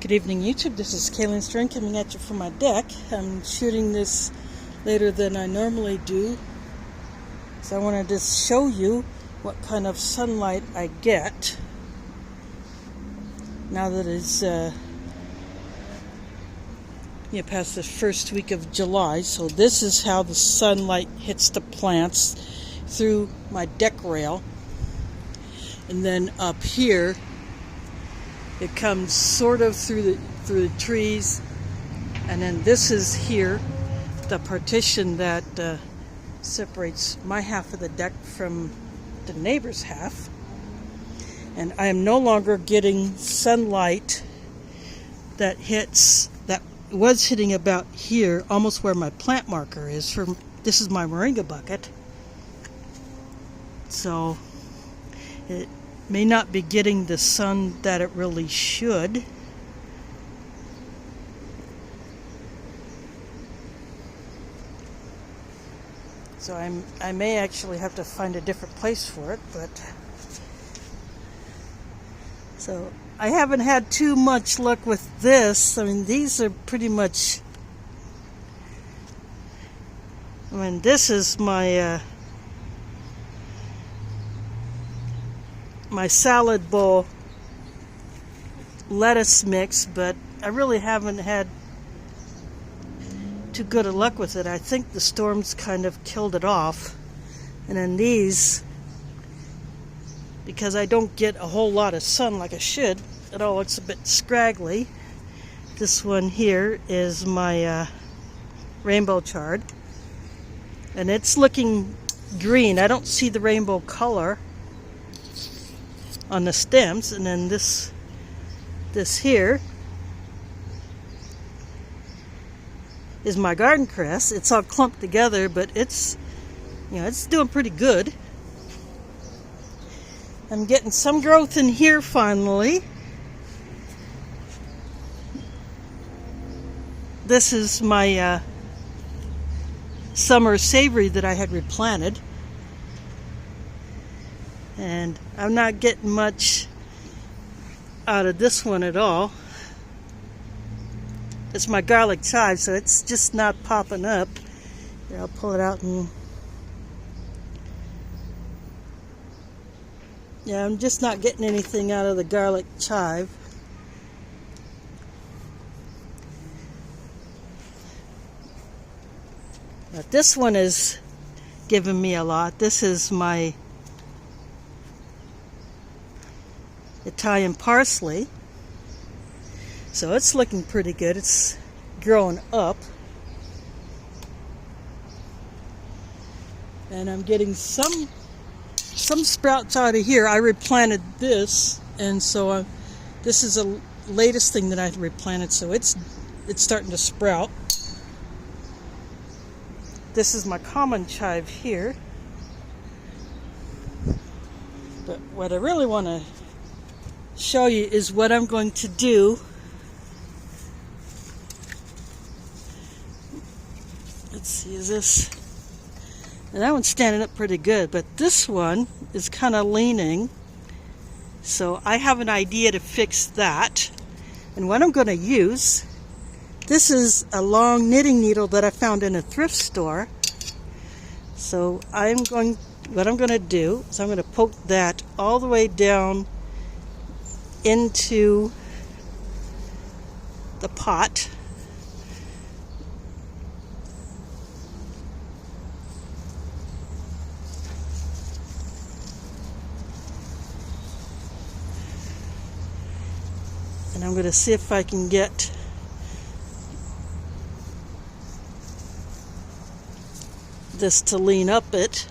Good evening, YouTube. This is Kaylin String coming at you from my deck. I'm shooting this later than I normally do, so I want to just show you what kind of sunlight I get now that it's past the first week of July. So this is how the sunlight hits the plants through my deck rail, and then up here it comes sort of through the trees, and then this is here the partition that separates my half of the deck from the neighbor's half. And I am no longer getting sunlight that was hitting about here, almost where my plant marker is. This is my moringa bucket, so it may not be getting the sun that it really should. So I may actually have to find a different place for it, but so I haven't had too much luck with this. I mean, these are pretty much, this is my my salad bowl lettuce mix, but I really haven't had too good of luck with it. I think the storms kind of killed it off. And then these, because I don't get a whole lot of sun like I should, it all looks a bit scraggly. This one here is my rainbow chard, and it's looking green. I don't see the rainbow color on the stems. And then this here is my garden cress. It's all clumped together, but it's doing pretty good. I'm getting some growth in here finally. This is my summer savory that I had replanted, and I'm not getting much out of this one at all. It's my garlic chive, so it's just not popping up. Here, I'll pull it out and I'm just not getting anything out of the garlic chive. But this one is giving me a lot. This is my Italian parsley. So it's looking pretty good. It's growing up. And I'm getting some sprouts out of here. I replanted this, and so this is the latest thing that I replanted, so it's starting to sprout. This is my common chive here. But what I really want to show you is what I'm going to do. Let's see, is this? And that one's standing up pretty good, but this one is kind of leaning. So I have an idea to fix that. And what I'm going to use, this is a long knitting needle that I found in a thrift store. So what I'm going to do is I'm going to poke that all the way down into the pot. And I'm going to see if I can get this to lean up it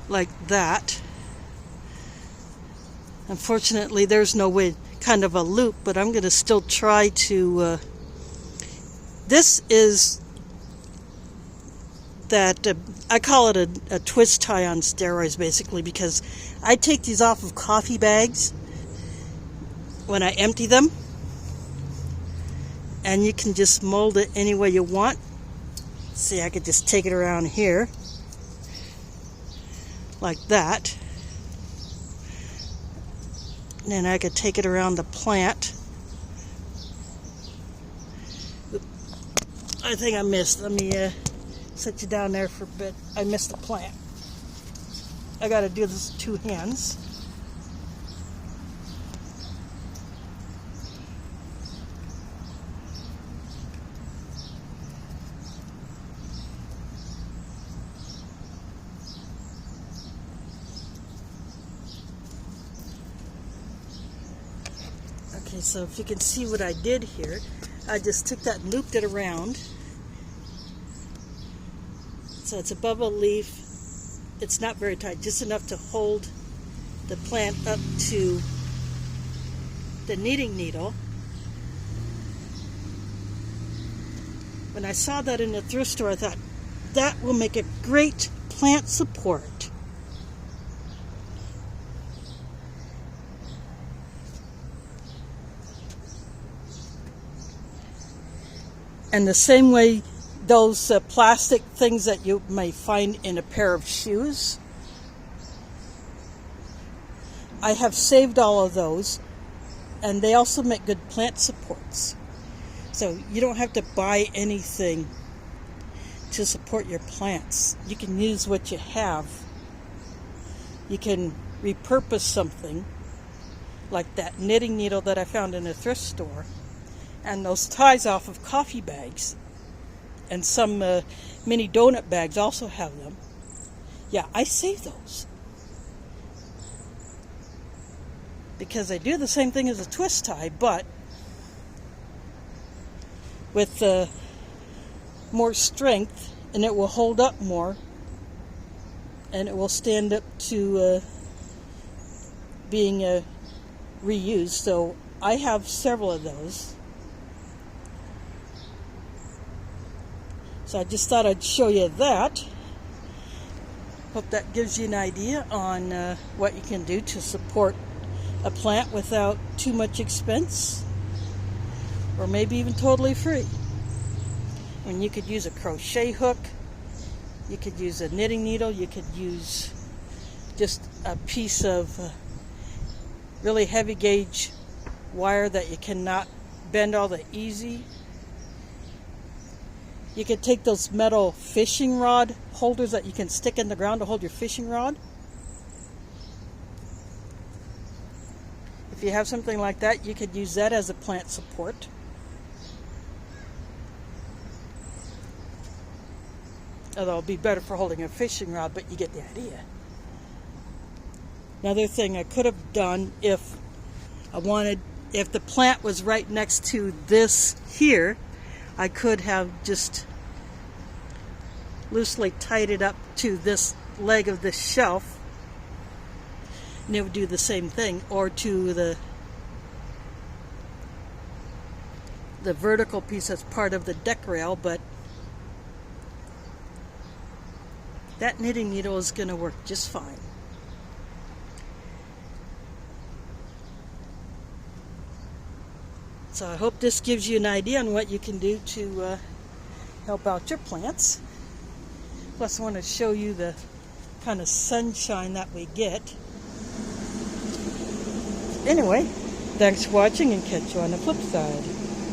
like that. Unfortunately, there's no way, kind of a loop, but I'm going to still try to. This is that I call it a twist tie on steroids, basically, because I take these off of coffee bags when I empty them, and you can just mold it any way you want. See, I could just take it around here like that, and then I could take it around the plant I think I missed. Let me set you down there for a bit. I missed a plant. I got to do this with 2 hands. Okay, so if you can see what I did here, I just took that and looped it around. So it's above a leaf. It's not very tight, just enough to hold the plant up to the knitting needle. When I saw that in the thrift store, I thought, that will make a great plant support. And the same way, those plastic things that you may find in a pair of shoes, I have saved all of those, and they also make good plant supports. So you don't have to buy anything to support your plants. You can use what you have. You can repurpose something like that knitting needle that I found in a thrift store, and those ties off of coffee bags, and some mini donut bags also have them. Yeah, I save those because they do the same thing as a twist tie, but with more strength, and it will hold up more, and it will stand up to being reused. So I have several of those. So I just thought I'd show you that. Hope that gives you an idea on what you can do to support a plant without too much expense, or maybe even totally free. And you could use a crochet hook, you could use a knitting needle, you could use just a piece of really heavy gauge wire that you cannot bend all that easy. You could take those metal fishing rod holders that you can stick in the ground to hold your fishing rod. If you have something like that, you could use that as a plant support. Although it'll be better for holding a fishing rod, but you get the idea. Another thing I could have done if the plant was right next to this here, I could have just loosely tied it up to this leg of this shelf, and it would do the same thing, or to the vertical piece that's part of the deck rail, but that knitting needle is going to work just fine. So I hope this gives you an idea on what you can do to help out your plants. Plus I want to show you the kind of sunshine that we get. Anyway, thanks for watching, and catch you on the flip side.